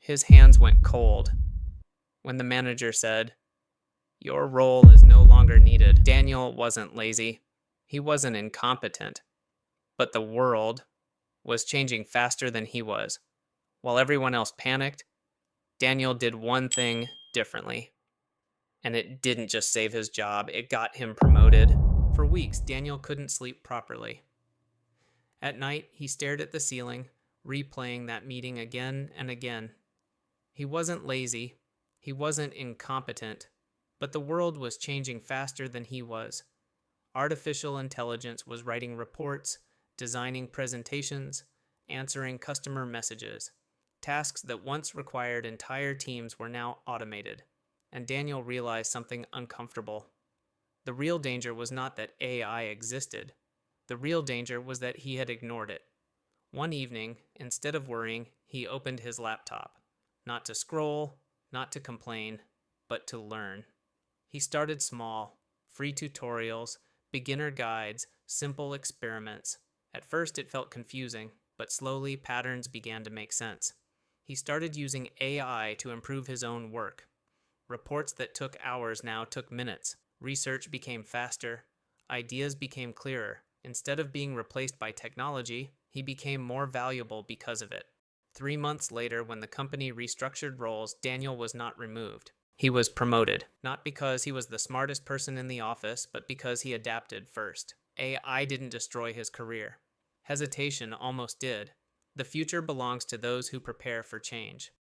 His hands went cold when the manager said, "Your role is no longer needed." Daniel wasn't lazy. He wasn't incompetent. But the world was changing faster than he was. While everyone else panicked, Daniel did one thing differently. And it didn't just save his job, it got him promoted. For weeks, Daniel couldn't sleep properly. At night, he stared at the ceiling, replaying that meeting again and again. He wasn't lazy, he wasn't incompetent, but the world was changing faster than he was. Artificial intelligence was writing reports, designing presentations, answering customer messages. Tasks that once required entire teams were now automated. And Daniel realized something uncomfortable. The real danger was not that AI existed. The real danger was that he had ignored it. One evening, instead of worrying, he opened his laptop. Not to scroll, not to complain, but to learn. He started small, free tutorials, beginner guides, simple experiments. At first it felt confusing, but slowly patterns began to make sense. He started using AI to improve his own work. Reports that took hours now took minutes. Research became faster. Ideas became clearer. Instead of being replaced by technology, he became more valuable because of it. 3 months later, when the company restructured roles, Daniel was not removed. He was promoted, not because he was the smartest person in the office, but because he adapted first. AI didn't destroy his career. Hesitation almost did. The future belongs to those who prepare for change.